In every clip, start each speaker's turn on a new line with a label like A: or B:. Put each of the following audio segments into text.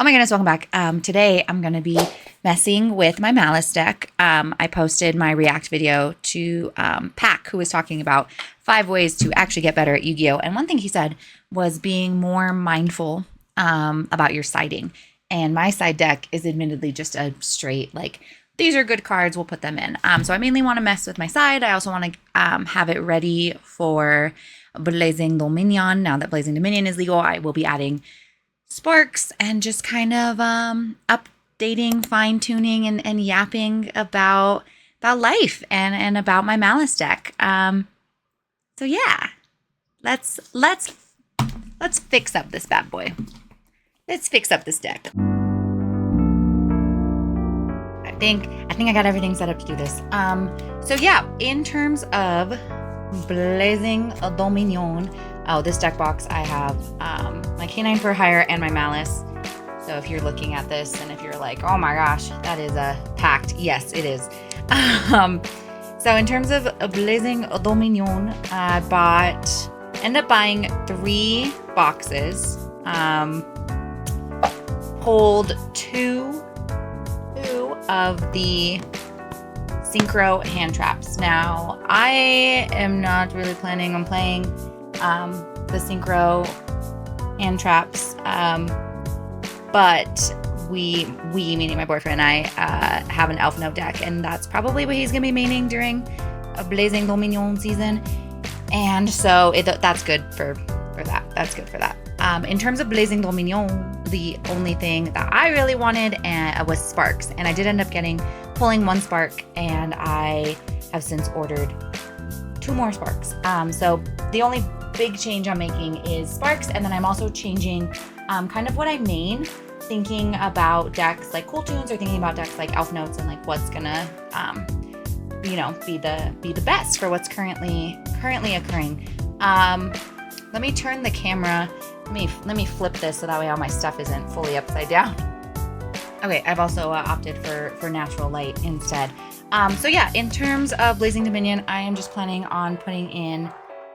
A: Oh my goodness, welcome back. Today I'm going to be messing with my Malice deck. I posted my react video to Pack, who was talking about 5 ways to actually get better at Yu-Gi-Oh! And one thing he said was being more mindful about your siding. And my side deck is admittedly just a straight, like, these are good cards, we'll put them in. So I mainly want to mess with my side. I also want to have it ready for Blazing Dominion. Now that Blazing Dominion is legal, I will be adding sparks and just kind of updating, fine-tuning, and yapping about life and about my Malice deck. So yeah, let's fix up this bad boy. Let's fix up this deck. I think I got everything set up to do this. So yeah, in terms of Blazing Dominion, this deck box, I have my Canine for Hire and my Malice. So if you're looking at this and if you're like, oh my gosh, that is packed. Yes, it is. So in terms of Blazing Dominion, I ended up buying 3 boxes. Pulled 2 of the synchro hand traps. Now, I am not really planning on playing the synchro hand traps, but we meaning my boyfriend and I have an elf note deck, and that's probably what he's gonna be maining during a Blazing Dominion season, and so that's good for that. That's good for that. In terms of Blazing Dominion, the only thing that I really wanted was sparks, and I did end up pulling 1 spark, and I have since ordered 2 more sparks. So the only big change I'm making is sparks, and then I'm also changing kind of what I main, thinking about decks like Cool Tunes or thinking about decks like Elf Notes and like what's gonna be the best for what's currently occurring. Let me turn the camera. Let me flip this so that way all my stuff isn't fully upside down. Okay, I've also opted for natural light instead. So yeah, in terms of Blazing Dominion, I am just planning on putting in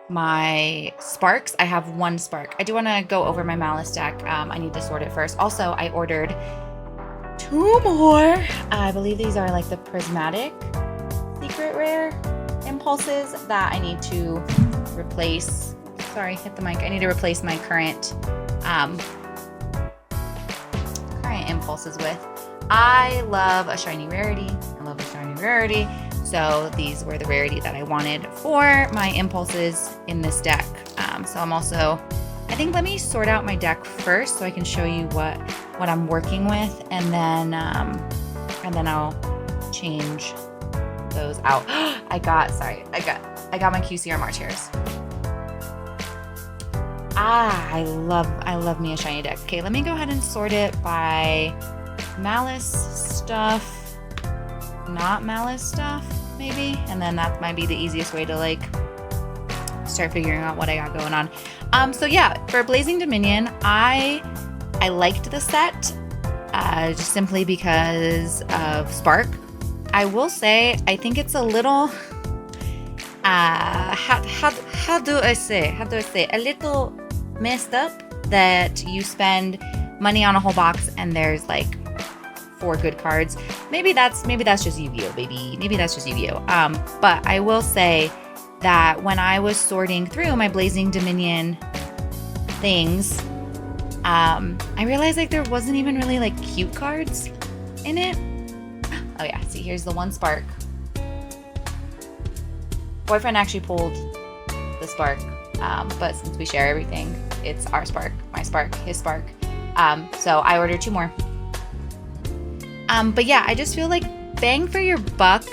A: my sparks. I have 1 spark. I do want to go over my Malice deck. I need to sort it first. Also, I ordered 2 more. I believe these are like the prismatic secret rare impulses that I need to replace. Sorry, hit the mic. I need to replace my current impulses with. I love a shiny rarity. So these were the rarity that I wanted for my impulses in this deck. So I'm also, I think, let me sort out my deck first so I can show you what I'm working with, and then I'll change those out. I got my QCR March hairs. I love me a shiny deck. Okay, let me go ahead and sort it by Malice stuff, not Malice stuff, maybe. And then that might be the easiest way to like start figuring out what I got going on. So yeah, for Blazing Dominion, I liked the set just simply because of Spark. I will say I think it's a little how do I say a little messed up that you spend money on a whole box and there's like 4 good cards. Maybe that's just Yu-Gi-Oh, baby. Maybe that's just Yu-Gi-Oh. But I will say that when I was sorting through my Blazing Dominion things, I realized like there wasn't even really like cute cards in it. Oh yeah, see, here's the 1 spark. Boyfriend actually pulled the spark, but since we share everything, it's our spark, my spark, his spark. So I ordered 2 more. But yeah, I just feel like bang for your buck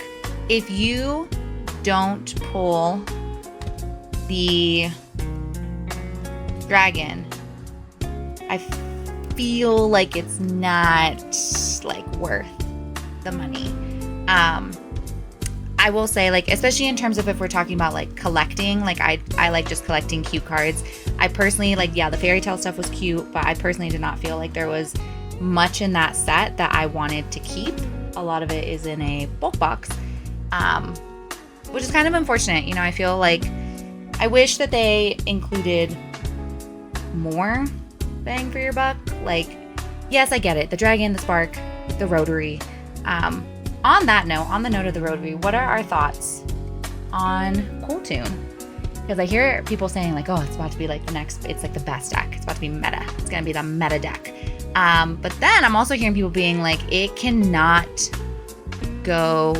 A: if you don't pull the dragon. I feel like it's not like worth the money. I will say, like, especially in terms of if we're talking about like collecting, like I like just collecting cute cards. I personally, like, yeah, the fairy tale stuff was cute, but I personally did not feel like there was much in that set that I wanted to keep. A lot of it is in a bulk box, which is kind of unfortunate. You know, I feel like I wish that they included more bang for your buck. Like, Yes, I get it. The dragon, the spark, the rotary. On that note, on the note of the rotary, what are our thoughts on Cool Tune? Because I hear people saying like, oh, it's about to be like the next, it's like the best deck. It's about to be meta. It's going to be the meta deck. But then I'm also hearing people being like, it cannot go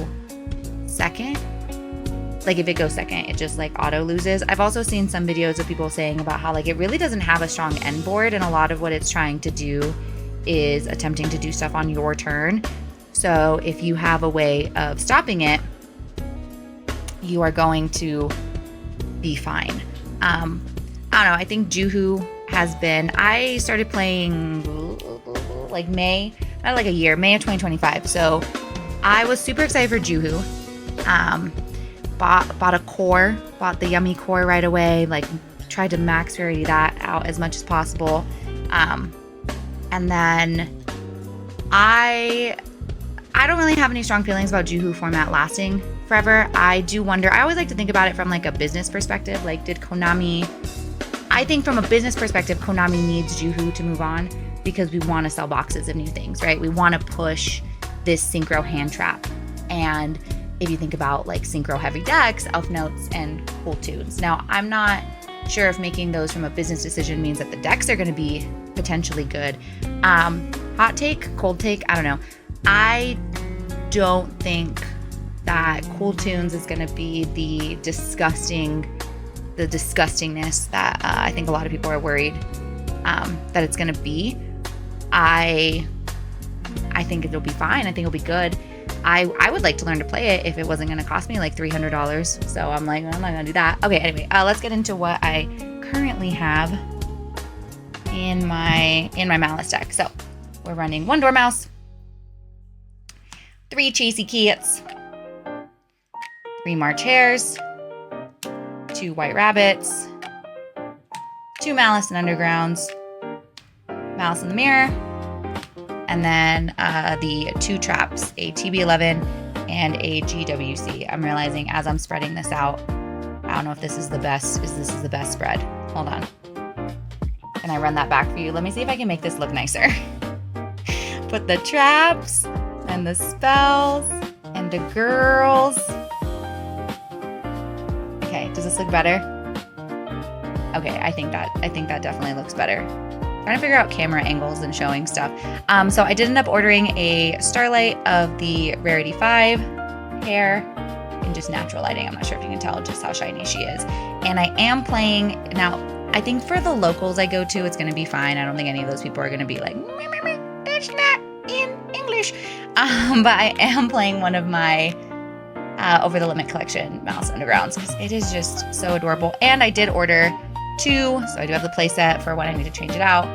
A: second. Like if it goes second, it just like auto loses. I've also seen some videos of people saying about how like it really doesn't have a strong end board, and a lot of what it's trying to do is attempting to do stuff on your turn. So if you have a way of stopping it, you are going to be fine. I don't know. I think Juhu has been, I started playing like May, not like a year, May of 2025. So I was super excited for Juhu. Bought a core, bought the yummy core right away, like tried to max rarity that out as much as possible. And then I don't really have any strong feelings about Juhu format lasting forever. I do wonder, I always like to think about it from like a business perspective. Like did Konami, I think from a business perspective, Konami needs Juhu to move on because we want to sell boxes of new things, right? We want to push this synchro hand trap. And if you think about like synchro heavy decks, elf notes and cool tunes. Now, I'm not sure if making those from a business decision means that the decks are going to be potentially good. Hot take, cold take, I don't know. I don't think that Cool Tunes is going to be the disgustingness that I think a lot of people are worried that it's going to be. I think it'll be fine. I think it'll be good. I would like to learn to play it if it wasn't going to cost me like $300. So I'm like, I'm not going to do that. Okay, anyway, let's get into what I currently have in my Malice deck. So we're running 1 Dormouse, 3 Chasey Kits, 3 March Hares, 2 White Rabbits, 2 Malice and Undergrounds, Malice in the Mirror, and then the 2 traps, a TB11 and a GWC. I'm realizing as I'm spreading this out, I don't know if this is the best. This is the best spread. Hold on. Can I run that back for you? Let me see if I can make this look nicer. Put the traps and the spells and the girls. Okay, does this look better? Okay, I think that definitely looks better. Trying to figure out camera angles and showing stuff. So I did end up ordering a Starlight of the Rarity 5 hair in just natural lighting. I'm not sure if you can tell just how shiny she is. And I am playing, now I think for the locals I go to, it's gonna be fine. I don't think any of those people are gonna be like, that's not in English. But I am playing one of my Over the Limit collection Malice Undergrounds because it is just so adorable. And I did order 2, so I do have the playset for when I need to change it out,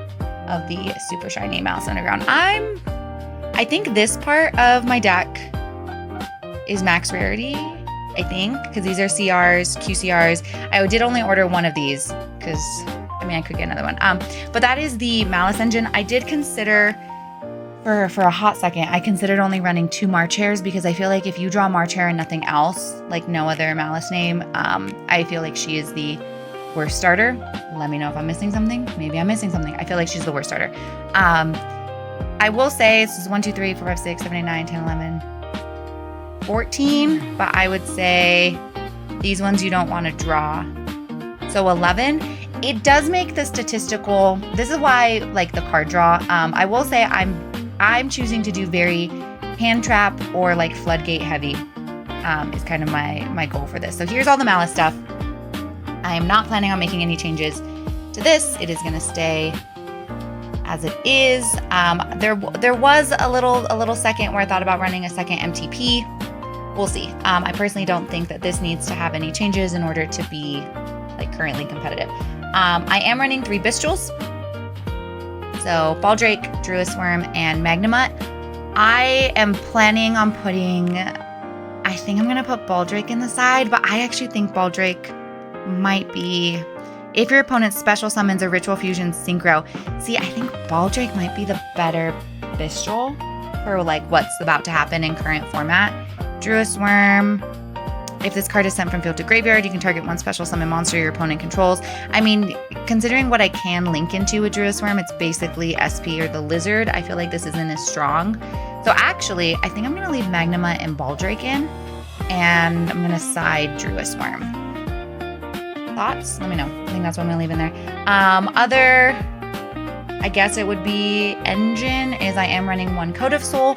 A: of the super shiny Malice Underground. I think this part of my deck is max rarity, I think, because these are CRs, QCRs. I did only order 1 of these because, I mean, I could get another one. But that is the Malice engine. I did consider, for a hot second, I considered only running 2 March Hares because I feel like if you draw March Hare and nothing else, like no other Malice name, I feel like she is the worst starter. Let me know if I'm missing something. Maybe I'm missing something. I feel like she's the worst starter. I will say this is 1, 2, 3, 4, 5, 6, 7, 8, 9, 10, 11, 14, but I would say these ones you don't want to draw. So 11, it does make the statistical, this is why like the card draw. I will say I'm choosing to do very hand trap or like floodgate heavy is kind of my goal for this. So here's all the Malice stuff. I am not planning on making any changes to this. It is going to stay as it is. There was a little second where I thought about running a second MTP. We'll see. I personally don't think that this needs to have any changes in order to be like currently competitive. I am running 3 Bistjuls. So Baldrake, Druid Worm, and Magnamut. I am planning on putting, I think I'm going to put Baldrake in the side, but I actually think Baldrake might be, if your opponent special summons a Ritual Fusion Synchro. See, I think Baldrake might be the better Bistjul for like what's about to happen in current format. Druid Worm, If this card is sent from field to graveyard, you can target one special summon monster your opponent controls. I mean, considering what I can link into with Druid Swarm, it's basically SP or the Lizard. I feel like this isn't as strong. So actually, I think I'm going to leave Magnema and Baldrake in, and I'm going to side Druid Swarm. Thoughts? Let me know. I think that's what I'm going to leave in there. Other, I guess it would be Engine, is I am running one Code of Soul.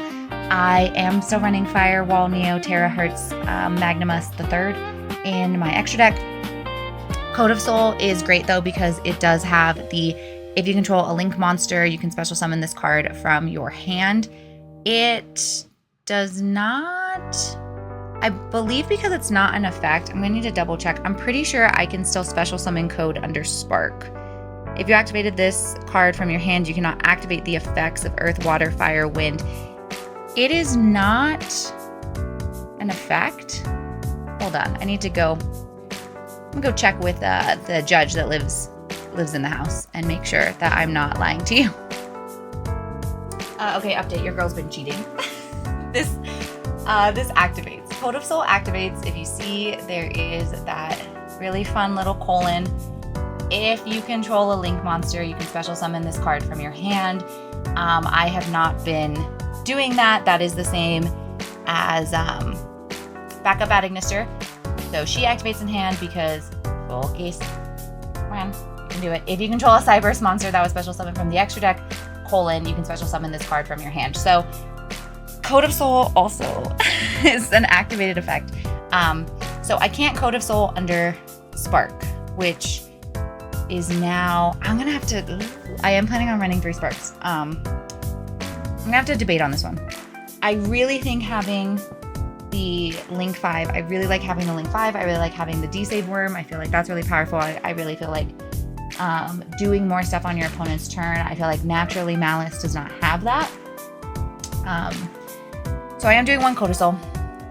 A: I am still running Firewall, Neo, Terahertz, Magnemus the Third in my extra deck. Code of Soul is great though because it does have the, if you control a link monster, you can special summon this card from your hand. It does not, I believe because it's not an effect, I'm gonna need to double check. I'm pretty sure I can still special summon Code under Spark. If you activated this card from your hand, you cannot activate the effects of Earth, Water, Fire, Wind. It is not an effect. Hold on, I need to go. I'm gonna go check with the judge that lives in the house and make sure that I'm not lying to you. Okay, update. Your girl's been cheating. This activates. Code of Soul activates if you see there is that really fun little colon. If you control a link monster, you can special summon this card from your hand. I have not been doing that. That is the same as backup at Ignister. So she activates in hand because full case. Man, you can do it. If you control a Cyberse monster that was special summoned from the extra deck, colon, you can special summon this card from your hand. So Code of Soul also is an activated effect. So I can't Code of Soul under Spark, which is now, I am planning on running 3 Sparks. I'm gonna have to debate on this one. I really think having the Link 5, I really like having the Link 5. I really like having the D-Save Worm. I feel like that's really powerful. I really feel like doing more stuff on your opponent's turn. I feel like naturally Malice does not have that. So I am doing 1 Code of Soul.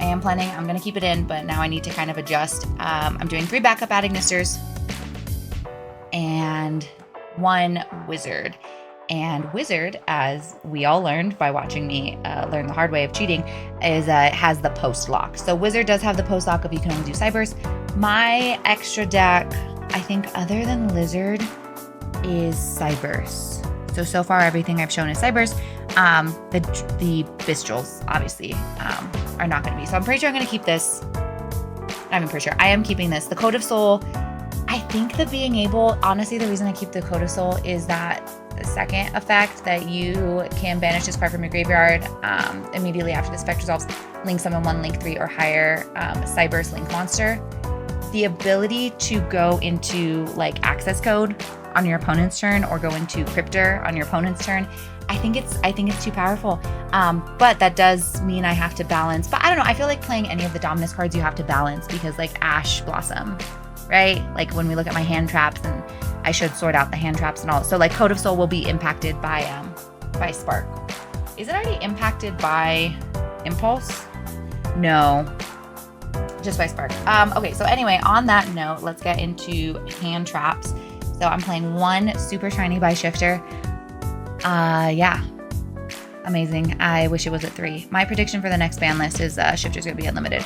A: I am planning, I'm gonna keep it in, but now I need to kind of adjust. I'm doing 3 backup at Ignisters and 1 Wizard. And Wizard, as we all learned by watching me learn the hard way of cheating, is has the post lock. So Wizard does have the post lock if you can only do Cyberse. My extra deck, I think other than Lizard, is Cyberse. So far everything I've shown is Cyberse. The Bistrels, obviously, are not going to be. So I'm pretty sure I'm going to keep this. I'm pretty sure I am keeping this. The Code of Soul, I think that being able, honestly, the reason I keep the Code of Soul is that the second effect that you can banish this card from your graveyard immediately after this effect resolves, link summon 1 link 3 or higher Cyberse link monster. The ability to go into like access code on your opponent's turn or go into Cryptor on your opponent's turn, I think it's too powerful. But that does mean I have to balance. But I don't know, I feel like playing any of the Dominus cards you have to balance because like Ash Blossom, right? Like when we look at my hand traps, and I should sort out the hand traps and all. So like Code of Soul will be impacted by Spark. Is it already impacted by Impulse? No, just by Spark. Okay, so anyway, on that note, let's get into hand traps. So I'm playing 1 Super Shiny by Shifter. Yeah, amazing. I wish it was at 3. My prediction for the next ban list is Shifter's gonna be unlimited.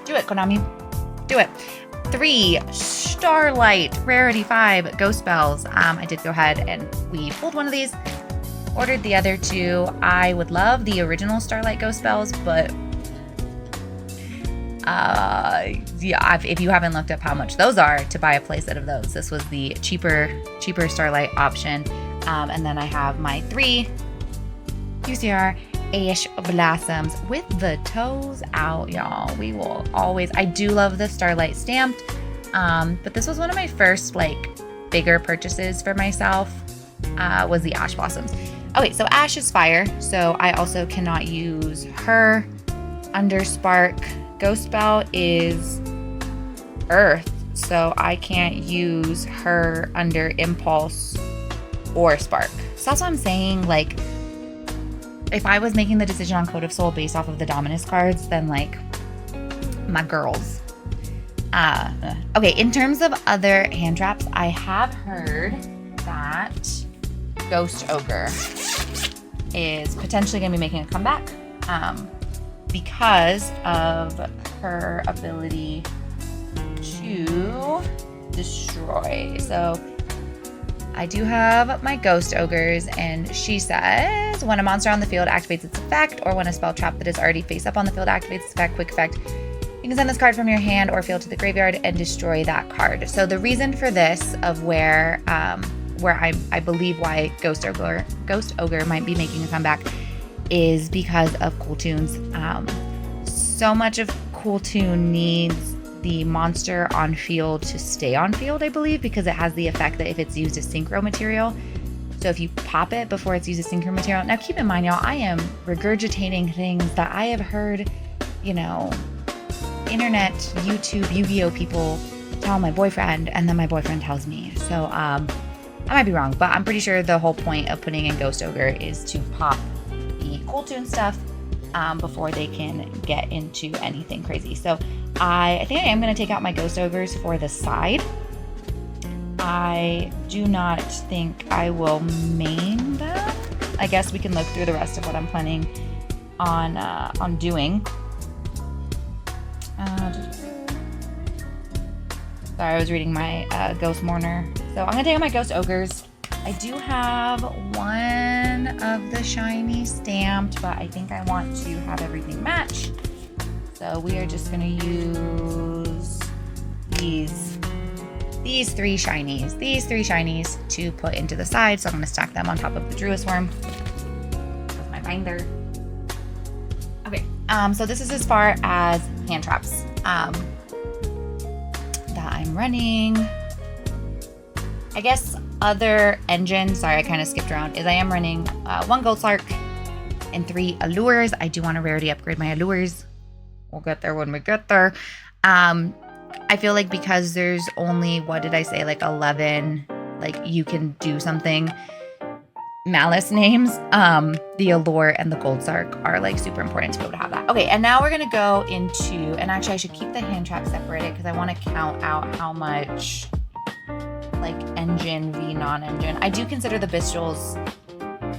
A: Do it, Konami. Do it. 3 Starlight Rarity 5 Ghost Spells. I did go ahead and we pulled one of these, ordered the other 2. I would love the original Starlight Ghost Spells, but yeah, if you haven't looked up how much those are to buy a playset of those, this was the cheaper Starlight option. And then I have my 3 QCR Ash Blossoms with the toes out, y'all. We will always, I do love the Starlight stamped, but this was one of my first like bigger purchases for myself, was the Ash Blossoms. Okay, so Ash is fire, so I also cannot use her under Spark. Ghost Spell is Earth, so I can't use her under Impulse or Spark. So that's what I'm saying, like, if I was making the decision on Code of Soul based off of the Dominus cards, then like, my girls. Okay, in terms of other hand traps, I have heard that Ghost Ogre is potentially gonna be making a comeback, because of her ability to destroy. So I do have my Ghost Ogres, and she says, when a monster on the field activates its effect, or when a spell trap that is already face up on the field activates its effect, quick effect, you can send this card from your hand or field to the graveyard and destroy that card. So the reason for this, of where I believe why Ghost Ogre might be making a comeback, is because of Cool Tunes. So much of Cool Tune needs the monster on field to stay on field, I believe, because it has the effect that if it's used as synchro material. So if you pop it before it's used as synchro material. Now keep in mind, y'all, I am regurgitating things that I have heard, internet, YouTube, Yu-Gi-Oh people tell my boyfriend, and then my boyfriend tells me. So I might be wrong, but I'm pretty sure the whole point of putting in Ghost Ogre is to pop the Cool Tune stuff before they can get into anything crazy. So I think I am going to take out my Ghost Ogres for the side. I do not think I will main them. I guess we can look through the rest of what I'm planning on doing. Sorry, I was reading my Ghost Mourner. So I'm going to take out my Ghost Ogres. I do have one of the shiny stamped, but I think I want to have everything match. So we are just going to use these three shinies to put into the side. So I'm going to stack them on top of the Druid's Worm with my binder. Okay, so this is as far as hand traps that I'm running. I guess other engine, sorry, I kind of skipped around, is I am running 1 Gold Slark and 3 Allures. I do want to rarity upgrade my Allures. We'll get there when we get there. I feel like because there's only, what did I say, like 11, like you can do something, Malice names, the Allure and the Gold Slark are like super important to be able to have that. Okay, and now we're going to go into, and actually I should keep the hand trap separated because I want to count out how much like engine v non-engine. I do consider the Bistils,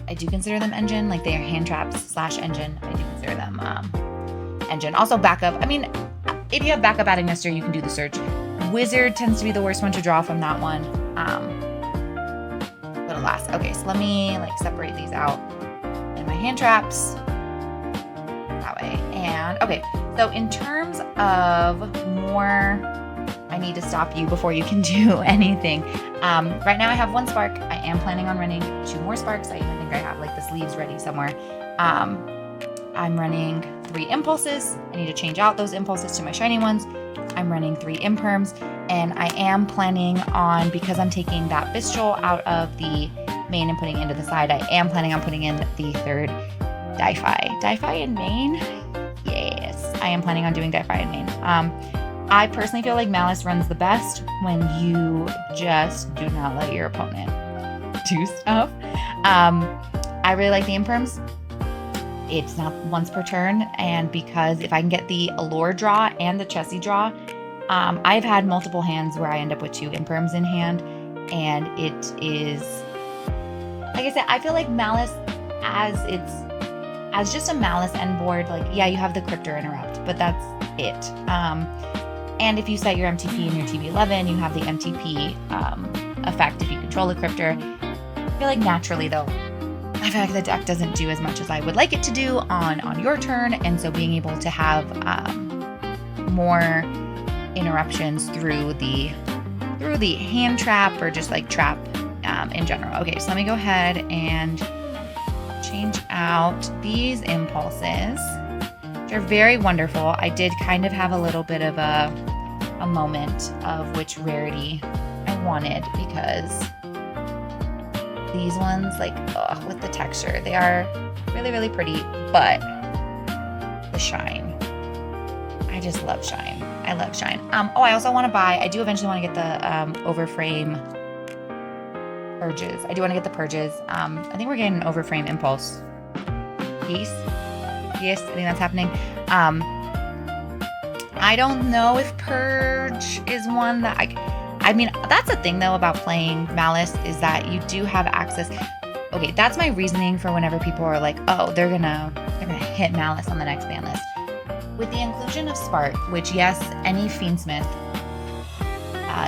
A: I do consider them engine, like they are hand traps / engine. I do consider them engine. Also backup. I mean, if you have backup adding Nestor, you can do the search. Wizard tends to be the worst one to draw from that one. But alas. Okay, so let me like separate these out in my hand traps that way. And okay, so in terms of more, I need to stop you before you can do anything. Right now I have 1 spark. I am planning on running 2 more sparks. I even think I have like the sleeves ready somewhere. I'm running 3 impulses. I need to change out those impulses to my shiny ones. I'm running 3 imperms, and I am planning on, because I'm taking that Bistral out of the main and putting it into the side, I am planning on putting in the 3rd Di-Fi in main. Yes, I am planning on doing Di-Fi in main. I personally feel like Malice runs the best when you just do not let your opponent do stuff. I really like the imperms. It's not once per turn, and because if I can get the Allure draw and the Chessie draw, I've had multiple hands where I end up with 2 imperms in hand, and it is, like I said, I feel like Malice as just a Malice end board, like, yeah, you have the Cryptor Interrupt, but that's it. And if you set your MTP in your TB11, you have the MTP effect if you control the Cryptor. I feel like naturally, though, I feel like the deck doesn't do as much as I would like it to do on your turn, and so being able to have more interruptions through the hand trap or just like trap in general. Okay, so let me go ahead and change out these impulses, which are very wonderful. I did kind of have a little bit of a moment of which rarity I wanted, because these ones, like, with the texture, they are really, really pretty, but the shine, I just love shine. I love shine. I also want to buy, I do eventually want to get the overframe purges. I do want to get the purges. I think we're getting an overframe impulse piece. Yes, I think that's happening. I don't know if purge is one that I mean, that's the thing though about playing Malice, is that you do have access. Okay, that's my reasoning for whenever people are like, oh, they're gonna hit Malice on the next ban list. With the inclusion of Spark, which yes, any Fiendsmith,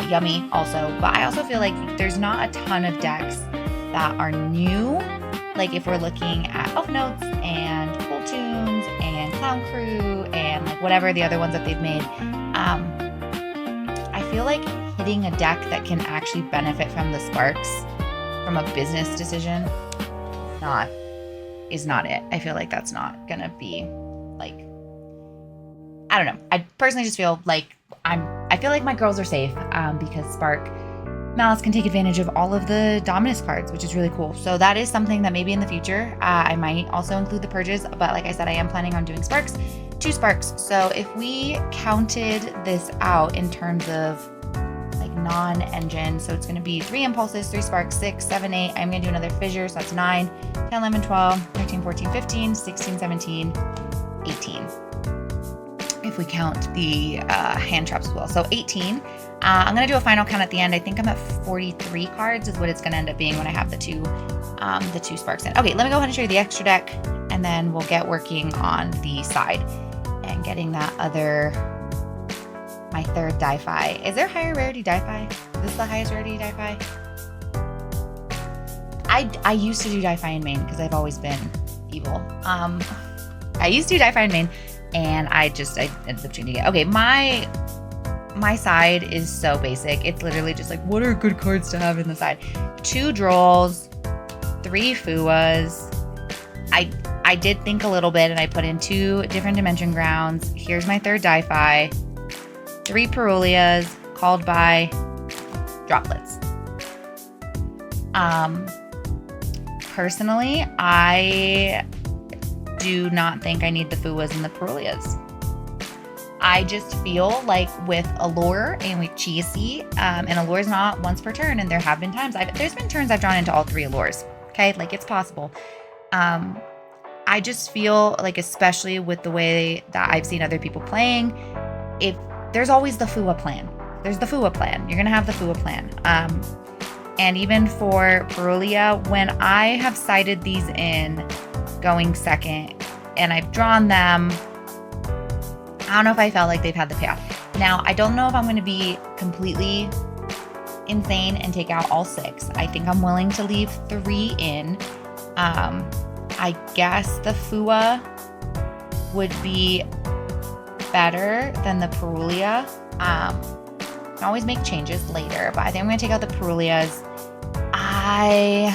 A: yummy also, but I also feel like there's not a ton of decks that are new. Like if we're looking at Elf Notes and Cool Tunes and Clown Crew and like whatever the other ones that they've made, I feel like hitting a deck that can actually benefit from the Sparks from a business decision is not it. I feel like that's not gonna be like, I don't know. I personally just feel like I feel like my girls are safe because Spark Malice can take advantage of all of the Dominus cards, which is really cool. So that is something that maybe in the future I might also include the purges, but like I said, I am planning on doing Sparks, 2 Sparks. So if we counted this out in terms of like non-engine, so it's going to be 3 Impulses, 3 Sparks, 6, 7, 8. I'm going to do another Fissure, so that's 9, 10, 11, 12, 13, 14, 15, 16, 17, 18. If we count the hand traps as well. So 18. I'm going to do a final count at the end. I think I'm at 43 cards is what it's going to end up being when I have the two Sparks in. Okay, let me go ahead and show you the extra deck, and then we'll get working on the side and getting that other, my third Di-Fi. Is there higher rarity Di-Fi? Is this the highest rarity Di-Fi? I used to do Di-Fi in main because I've always been evil. I used to do Di-Fi in main, and I ended up changing it. Okay, my side is so basic. It's literally just like, what are good cards to have in the side? 2 Drolls, 3 Fuas. I did think a little bit, and I put in 2 different Dimension Grounds. Here's my third Di-Fi. 3 Perulias, called by Droplets. Personally, I do not think I need the Fuas and the Perulias. I just feel like with Allure and with Chia-Seed, and Allure's not once per turn, and there have been times, there's been turns I've drawn into all 3 Allures, okay? Like, it's possible. I just feel like, especially with the way that I've seen other people playing, if there's always the Fua plan. There's the Fua plan. You're going to have the Fua plan. And even for Perulia, when I have sided these in going second, and I've drawn them, I don't know if I felt like they've had the payoff. Now, I don't know if I'm going to be completely insane and take out all 6. I think I'm willing to leave 3 in. I guess the Fua would be better than the Perulia. Can always make changes later, but I think I'm going to take out the Perulias. I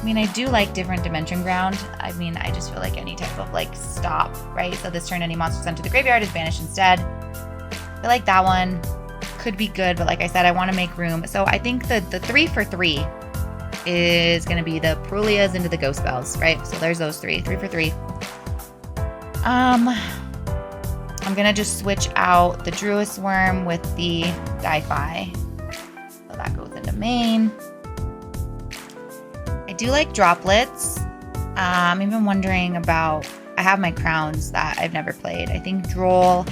A: mean, I do like different Dimension Ground. I mean, I just feel like any type of like stop, right? So this turn, any monster sent to the graveyard is banished instead. I feel like that one could be good, but like I said, I want to make room. So I think the 3 for 3 is going to be the Perulias into the Ghost Bells, right? So there's those 3 for 3. I'm going to just switch out the Druis Worm with the Di-Fi. So that goes into main. I do like Droplets. I'm even wondering about, I have my crowns that I've never played. I think Droll.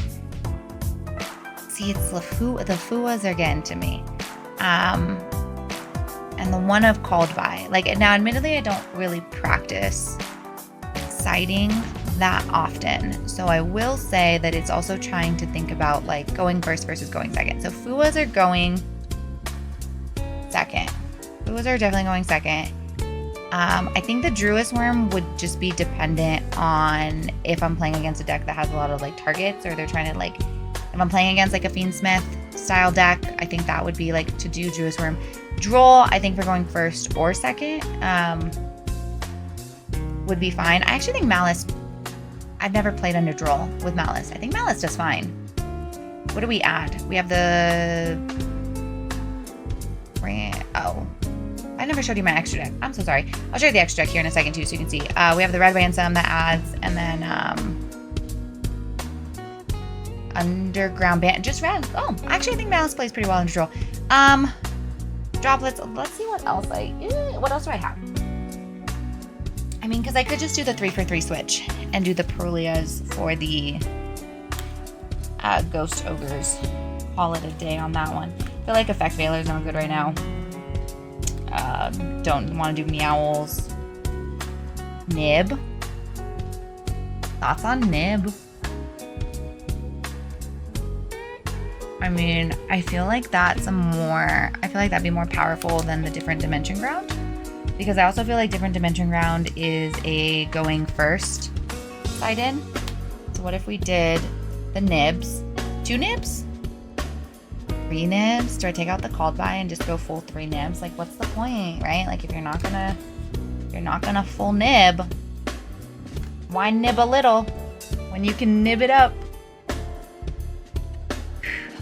A: See, it's the Fuas are getting to me. And the one of called by. Like, now admittedly I don't really practice siding that often. So I will say that it's also trying to think about like going first versus going second. So Fuas are going second. Fuas are definitely going second. I think the Druis Worm would just be dependent on if I'm playing against a deck that has a lot of like targets, or they're trying to like, if I'm playing against like a Fiendsmith style deck, I think that would be like to do Druis Worm. Droll, I think for going first or second would be fine. I actually think Malice, I've never played under Droll with Malice. I think Malice does fine. What do we add? We have the, oh, I never showed you my extra deck. I'm so sorry. I'll show you the extra deck here in a second too, so you can see. We have the Red Ransom that adds, and then Underground Band, just red. Oh, actually I think Malice plays pretty well under Droll. Droplets, let's see what else what else do I have? I mean, because I could just do the 3 for 3 switch and do the Perulias for the Ghost Ogres. Call it a day on that one. I feel like Effect Veiler's not good right now. Don't want to do Meowls. Nib. Thoughts on Nib? I mean, I feel like that'd be more powerful than the different dimension ground. Because I also feel like different dimension ground is a going first side in. So what if we did the nibs? 2 nibs? 3 nibs? Do I take out the called by and just go full 3 nibs? Like, what's the point, right? Like, if you're not gonna full nib, why nib a little when you can nib it up?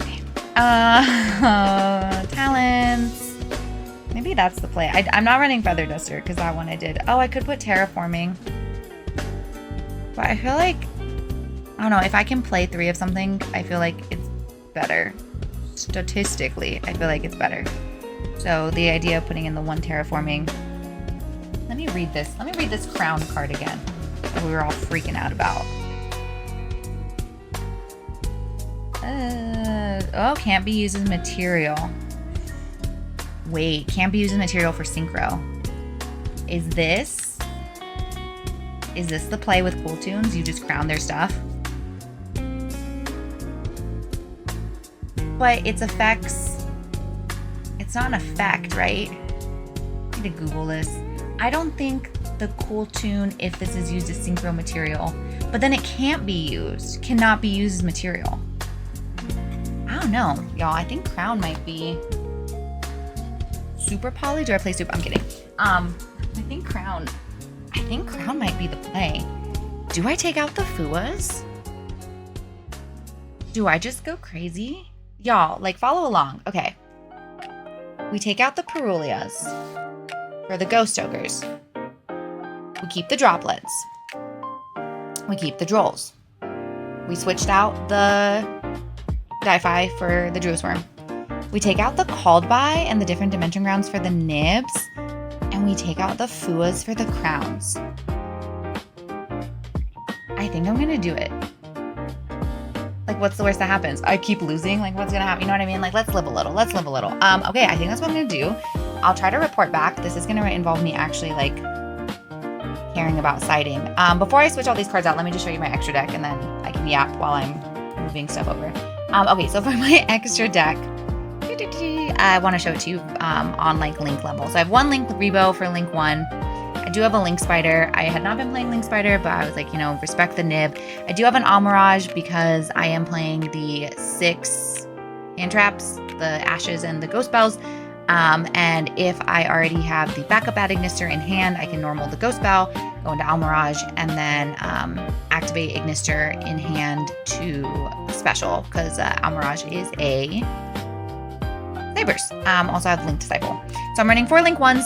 A: Okay. Talents. Maybe that's the play. I'm not running Feather Duster because that one I did. Oh, I could put Terraforming. But I feel like, I don't know, if I can play 3 of something, I feel like it's better. Statistically, I feel like it's better. So the idea of putting in the 1 Terraforming. Let me read this. Let me read this Crown card again that we were all freaking out about. Oh, can't be used as material. Wait, can't be used as material for synchro. Is this the play with Cool Tunes? You just crown their stuff? But its effects, it's not an effect, right? I need to Google this. I don't think the Cool Tune, if this is used as synchro material, but then it cannot be used as material. I don't know, y'all. I think Crown might be super poly. Do I play super? I'm kidding. I think Crown might be the play. Do I take out the Fuas? Do I just go crazy? Y'all, like, follow along. Okay. We take out the Perulias for the Ghost Ogres. We keep the Droplets. We keep the Drolls. We switched out the Di-Fi for the Druid Worm. We take out the Called By and the different dimension grounds for the Nibs. And we take out the Fuas for the Crowns. I think I'm gonna do it. Like, what's the worst that happens? I keep losing? Like, what's gonna happen? You know what I mean? Like, let's live a little. Let's live a little. Okay, I think that's what I'm gonna do. I'll try to report back. This is gonna involve me actually, like, caring about siding. Before I switch all these cards out, let me just show you my extra deck, and then I can yap while I'm moving stuff over. Okay, so for my extra deck, I want to show it to you on, like, Link level. So I have 1 Link Rebo for Link 1. I do have a Link Spider. I had not been playing Link Spider, but I was like, you know, respect the nib. I do have an Almirage because I am playing the 6 hand traps, the Ashes and the Ghost Bells. And if I already have the backup Ignister in hand, I can normal the Ghost Bell, go into Almirage, and then activate Ignister in hand to special, because Almirage is a Sabers. Also have Link Disciple. So I'm running 4 Link 1s.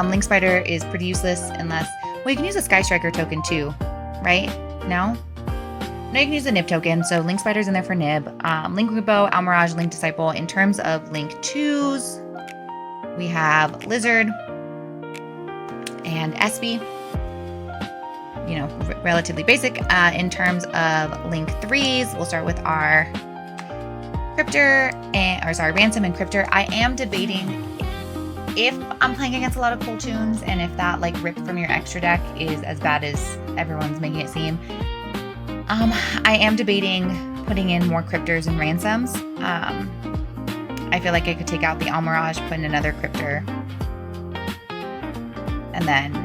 A: Link Spider is pretty useless unless, well, you can use a Sky Striker token too, right? No? No, you can use the Nib token. So Link Spider's in there for Nib. Link Rubo, Almirage, Link Disciple. In terms of Link 2s, we have Lizard and Espy. You know, relatively basic. In terms of Link 3s, we'll start with our Ransom and Cryptor. I am debating if I'm playing against a lot of Cool Tunes and if that, like, rip from your extra deck is as bad as everyone's making it seem. I am debating putting in more Cryptors and Ransoms. I feel like I could take out the Almirage, put in another Cryptor, and then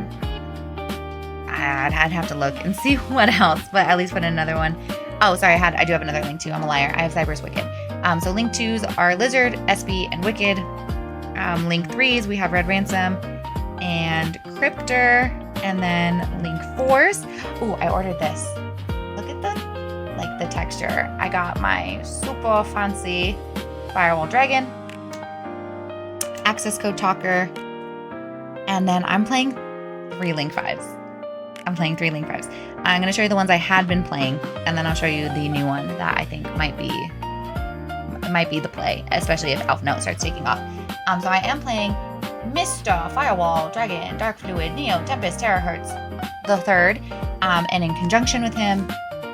A: I'd have to look and see what else, but at least put in another one. Oh, sorry, I do have another Link 2. I'm a liar. I have Cyber's Wicked. So Link 2s are Lizard, Espy, and Wicked. Link 3s, we have Red Ransom and Cryptor. And then Link 4s. Ooh, I ordered this. Look at the texture. I got my super fancy Firewall Dragon, access code talker, and then I'm playing 3 Link 5s. I'm going to show you the ones I had been playing, and then I'll show you the new one that I think might be the play, especially if Elf Note starts taking off. So I am playing Mr. Firewall, Dragon, Dark Fluid, Neo, Tempest, Terahertz the third, and in conjunction with him,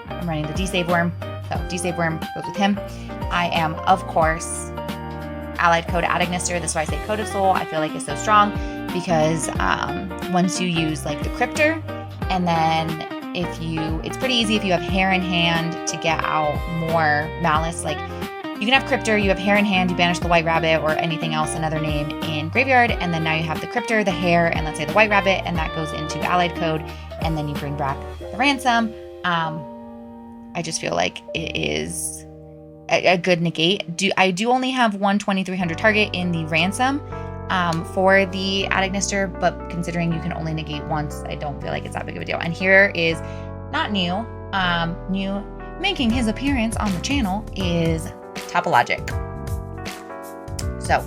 A: I'm running the D-Save Worm. So D-Save Worm goes with him. I am, of course, allied code Ignister. This is why I say Code of Soul. I feel like it's so strong because once you use, like, the Cryptor and then it's pretty easy if you have hair in hand to get out more Malice. Like, you can have Cryptor, you have hair in hand, you banish the White Rabbit or anything else, another name in graveyard, and then now you have the Cryptor, the hair, and let's say the White Rabbit, and that goes into allied code, and then you bring back the ransom. I just feel like it is a good negate. I do only have one 2300 target in the ransom for the Adagnister, but considering you can only negate once, I don't feel like it's that big of a deal. And here is not new, making his appearance on the channel is Topologic. So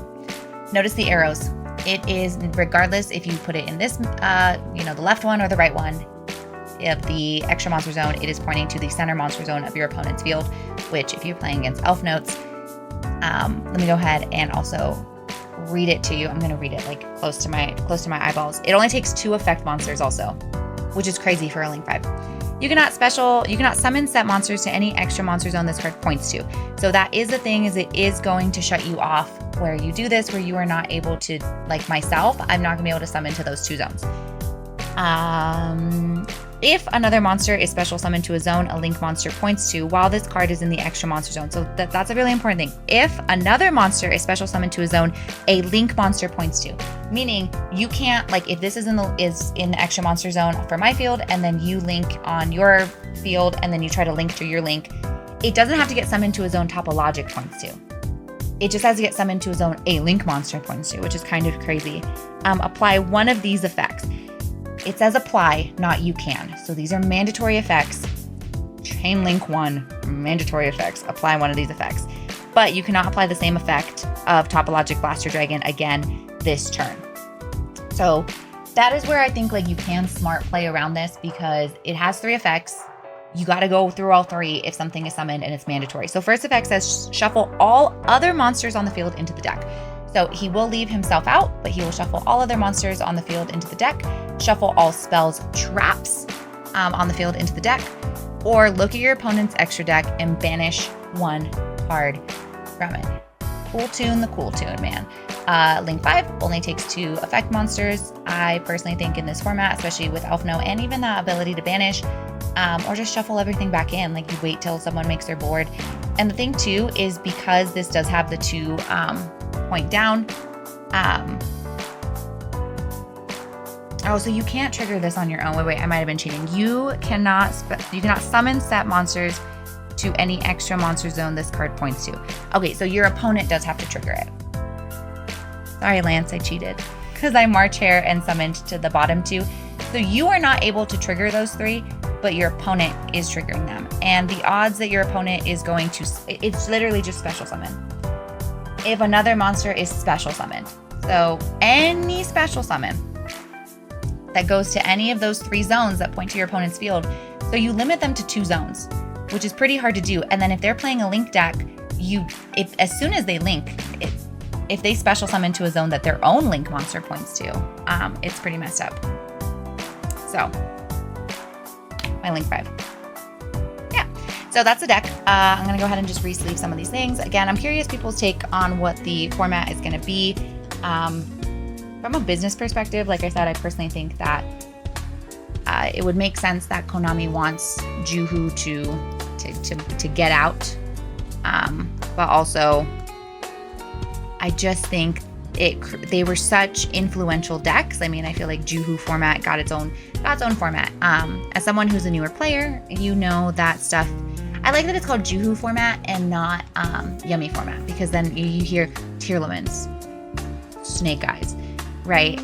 A: notice the arrows. It is, regardless if you put it in this, the left one or the right one of the extra monster zone, it is pointing to the center monster zone of your opponent's field, which if you're playing against elf notes, let me go ahead and also read it to you. I'm going to read it like close to my eyeballs. It only takes 2 effect monsters also, which is crazy for a Link 5. You cannot summon set monsters to any extra monster zone this card points to. So that is the thing, is it is going to shut you off where you do this, where you are not able to, like myself, I'm not gonna be able to summon to those 2 zones. If another monster is special summoned to a zone a Link monster points to while this card is in the extra monster zone. So that's a really important thing. If another monster is special summoned to a zone a Link monster points to, meaning you can't, like if this is in the extra monster zone for my field and then you link on your field and then you try to link to your Link, it doesn't have to get summoned to a zone Topologic points to. It just has to get summoned to a zone a Link monster points to, which is kind of crazy. Apply one of these effects. It says apply, not you can. So these are mandatory effects. Chain Link 1, mandatory effects. Apply one of these effects. But you cannot apply the same effect of Topologic Blaster Dragon again this turn. So that is where I think like you can smart play around this, because it has 3 effects. You got to go through all 3 if something is summoned and it's mandatory. So first effect says shuffle all other monsters on the field into the deck. So he will leave himself out, but he will shuffle all other monsters on the field into the deck, shuffle all spells, traps on the field into the deck, or look at your opponent's extra deck and banish 1 card from it. Cool tune, the cool tune, man. Link 5 only takes 2 effect monsters. I personally think in this format, especially with Elf Note and even that ability to banish, or just shuffle everything back in, like you wait till someone makes their board. And the thing too is because this does have the 2 point down. So you can't trigger this on your own. Wait, I might have been cheating. You cannot summon set monsters to any extra monster zone this card points to. Okay, so your opponent does have to trigger it. Sorry, Lance, I cheated because I March Hare and summoned to the bottom 2. So you are not able to trigger those 3, but your opponent is triggering them. And the odds that your opponent is going to, it's literally just special summon. If another monster is special summoned. So any special summon that goes to any of those 3 zones that point to your opponent's field. So you limit them to 2 zones, which is pretty hard to do. And then if they're playing a Link deck, as soon as they link, if they special summon to a zone that their own Link monster points to, it's pretty messed up. So my Link 5. So that's the deck. I'm going to go ahead and just re-sleeve some of these things. Again, I'm curious people's take on what the format is going to be. From a business perspective, like I said, I personally think that it would make sense that Konami wants Juhu to get out. But also, I just think they were such influential decks. I mean, I feel like Juhu format got its own format. As someone who's a newer player, you know that stuff. I like that it's called Juhu format and not Yummy format, because then you hear Tearlaments, Snake Eyes, right?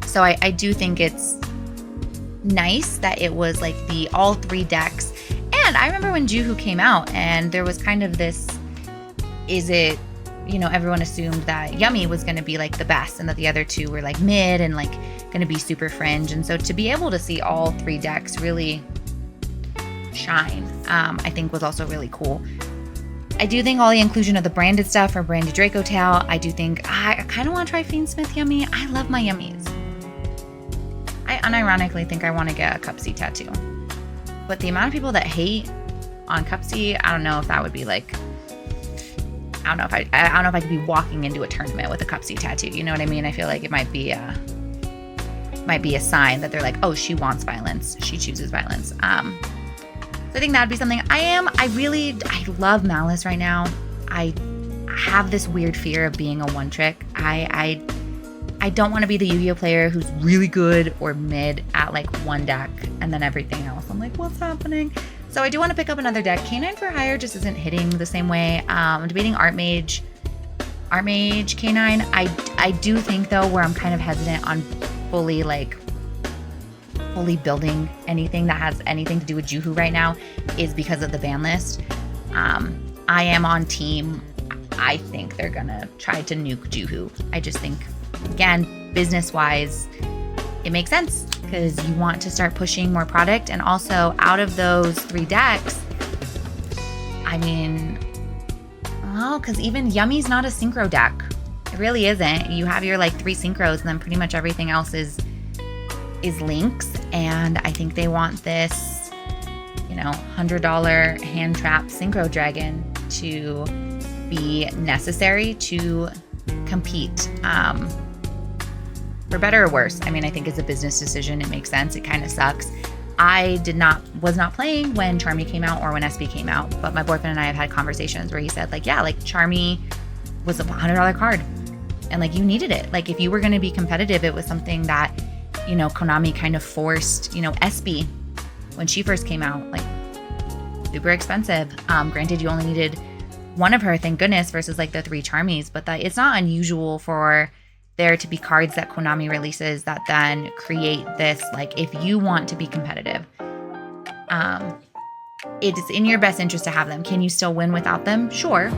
A: So I do think it's nice that it was like all 3 decks. And I remember when Juhu came out and there was kind of this, everyone assumed that Yummy was going to be like the best and that the other 2 were like mid and like going to be super fringe. And so to be able to see all 3 decks really shine, I think was also really cool. I do think all the inclusion of the branded stuff or branded Draco Tail, I do think I kind of want to try Fiendsmith Yummy. I love my Yummies. I unironically think I want to get a Cupsy tattoo. But the amount of people that hate on Cupsy, I don't know if that would be like, I don't know if I could be walking into a tournament with a Cupsy tattoo. You know what I mean? I feel like it might be might be a sign that they're like, oh, she wants violence. She chooses violence. So I think that'd be something. I love Malice right now. I have this weird fear of being a one trick. I don't want to be the Yu-Gi-Oh player who's really good or mid at like one deck and then everything else. I'm like, what's happening? So I do want to pick up another deck. Canine for Hire just isn't hitting the same way. I'm debating Art Mage, Canine. I do think though, where I'm kind of hesitant on fully building anything that has anything to do with Juhu right now is because of the ban list. I am on team. I think they're gonna try to nuke Juhu. I just think, again, business-wise, it makes sense because you want to start pushing more product. And also, out of those 3 decks, I mean, oh, because even Yummy's not a synchro deck. It really isn't. You have your like 3 synchros, and then pretty much everything else is links. And I think they want this, $100 hand trap synchro dragon to be necessary to compete. For better or worse. I mean, I think it's a business decision. It makes sense. It kind of sucks. I was not playing when Charmy came out or when SB came out, but my boyfriend and I have had conversations where he said Charmy was a $100 card and you needed it. Like if you were going to be competitive, it was something that, Konami kind of forced, SB when she first came out, super expensive. Granted, you only needed one of her, thank goodness, versus the 3 Charmies, but that it's not unusual for there to be cards that Konami releases that then create this, if you want to be competitive, it is in your best interest to have them. Can you still win without them? Sure.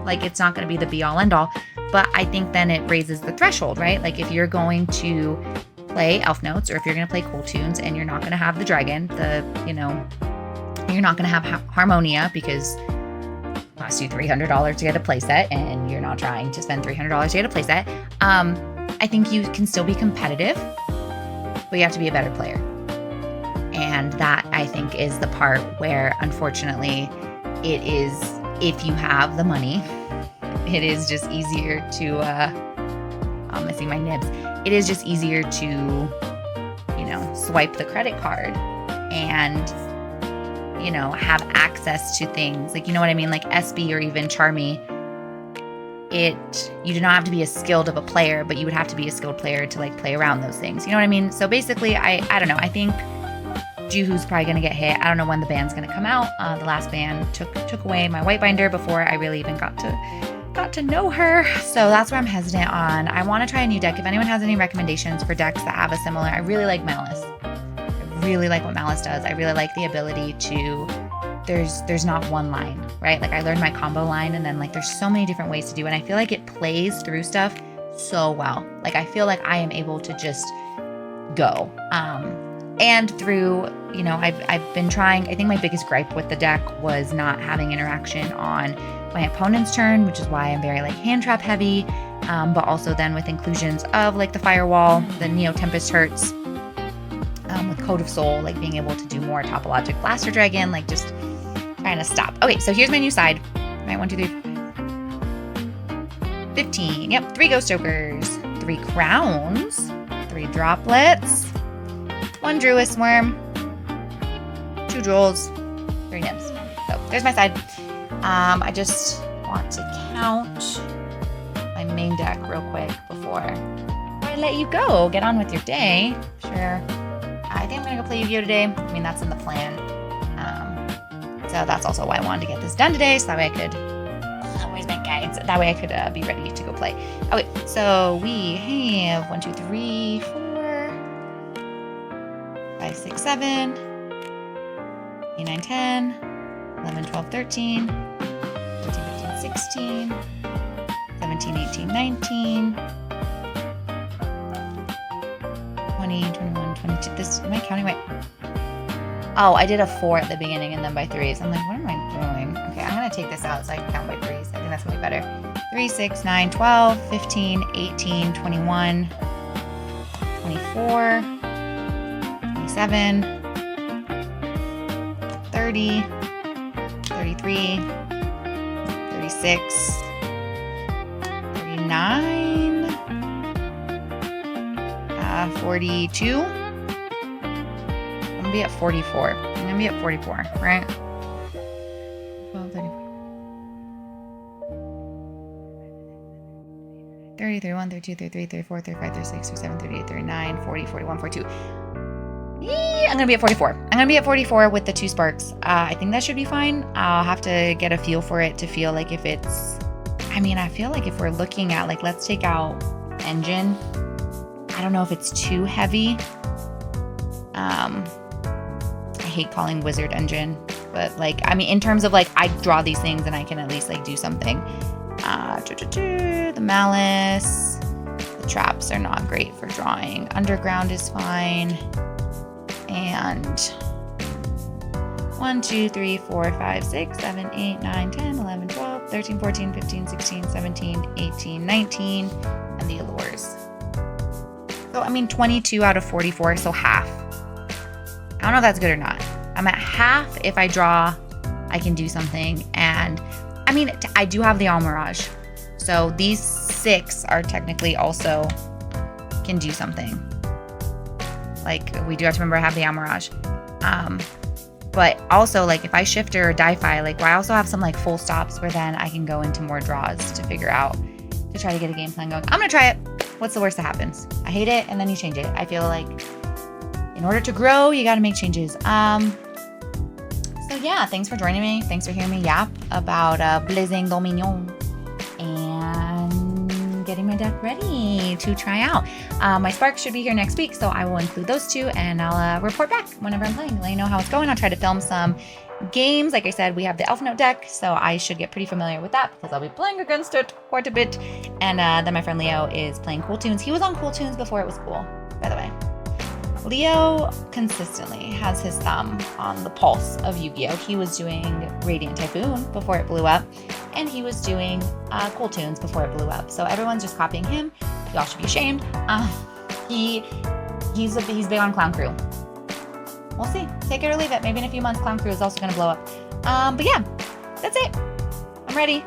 A: It's not going to be the be all end all, but I think then it raises the threshold, right? If you're going to play Elf Notes or if you're going to play Cool Tunes and you're not going to have the dragon, you're not going to have Harmonia because it costs you $300 to get a playset and you're not trying to spend $300 to get a playset. I think you can still be competitive, but you have to be a better player. And that, I think, is the part where, unfortunately, it is, if you have the money, it is just easier to, I'm missing my nibs. It is just easier to, swipe the credit card and, have access to things. You know what I mean? SB or even Charmy, you do not have to be as skilled of a player, but you would have to be a skilled player to play around those things. You know what I mean? So basically, I don't know. I think Juhu's probably going to get hit. I don't know when the ban's going to come out. The last ban took away my white binder before I really even got to know her. So that's where I'm hesitant on. I want to try a new deck. If anyone has any recommendations for decks that have a similar, I really like Malice. I really like what Malice does. I really like the ability to, there's not one line, right? I learned my combo line and then there's so many different ways to do it. And I feel like it plays through stuff so well. I feel like I am able to just go. And through, I've been trying, I think my biggest gripe with the deck was not having interaction on my opponent's turn, which is why I'm very hand trap heavy. But also then with inclusions of the Firewall, the Neo Tempest Hurts, with Code of Soul, being able to do more Topologic Blaster Dragon, just trying to stop. Okay, so here's my new side. Right, 1, 2, 3, 15. Yep, 3 Ghost Jokers, 3 Crowns, 3 Droplets, 1 Druis Worm, 2 Drolls, 3 Nibs. So there's my side. I just want to count my main deck real quick before I let you go. Get on with your day. Sure. I think I'm going to go play Yu-Gi-Oh! Today. I mean, that's in the plan. So that's also why I wanted to get this done today, so that way I could, where's my guides? That way I could be ready to go play. Okay, so we have 1, 2, 3, 4, 5, 6, 7, 8, 9, 10, 11, 12, 13, 14, 15, 16, 17, 18, 19, 20, 21, 22. Am I counting right? Oh, I did a 4 at the beginning and then by 3s. I'm like, what am I doing? Okay, I'm going to take this out so I can count by 3s. I think that's going to be better. 3, 6, 9, 12, 15, 18, 21, 24, 27, 30, 33, 36, 39, 42. I'm gonna be at 44. I'm gonna be at 44, right? 12, 30, 31, 32, 33, 34, 35, 36, 37, 38, 39, 40, 41, 42. I'm gonna be at 44. I'm gonna be at 44 with the 2 sparks. I think that should be fine. I'll have to get a feel for it to feel like if it's, I mean, I feel like if we're looking at, like, let's take out engine. I don't know if it's too heavy. I hate calling wizard engine, but like, I mean, in terms of like, I draw these things and I can at least like do something. The Malice, the traps are not great for drawing. Underground is fine. And 1, 2, 3, 4, 5, 6, 7, 8, 9, 10, 11, 12, 13, 14, 15, 16, 17, 18, 19, and the allures. So, I mean, 22 out of 44, so half. I don't know if that's good or not. I'm at half. If I draw, I can do something. And I mean, I do have the Almirage. So these 6 are technically also can do something. Like, we do have to remember I have the Almirage. But also, like, if I shifter or die-fi, like, I also have some like full stops where then I can go into more draws to figure out, to try to get a game plan going. I'm gonna try it. What's the worst that happens? I hate it, and then you change it. I feel like in order to grow, you got to make changes. So yeah, thanks for joining me. Thanks for hearing me yap about Blazing Dominion and getting my deck ready to try out. My sparks should be here next week, so I will include those 2, and I'll report back whenever I'm playing. Let you know how it's going. I'll try to film some games. Like I said, we have the Elf Note deck, so I should get pretty familiar with that because I'll be playing against it quite a bit. And then my friend Leo is playing Cool Tunes. He was on Cool Tunes before it was cool, by the way. Leo consistently has his thumb on the pulse of Yu-Gi-Oh! He was doing Radiant Typhoon before it blew up, and he was doing Cool Tunes before it blew up. So everyone's just copying him. Y'all should be ashamed. He's big on Clown Crew. We'll see. Take it or leave it. Maybe in a few months, Clown Crew is also going to blow up. But yeah, that's it. I'm ready.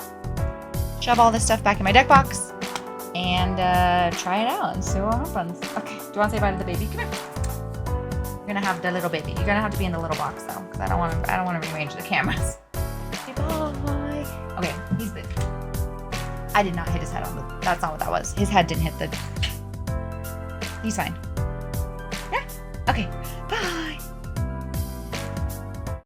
A: Shove all this stuff back in my deck box and try it out and see what happens. Okay. Do you want to say bye to the baby? Come here. You're gonna have the little baby. You're gonna have to be in the little box though, because I don't want to rearrange the cameras. Okay, bye. Okay, he's big. I did not hit his head on the. That's not what that was. His head didn't hit the. He's fine. Yeah. Okay. Bye.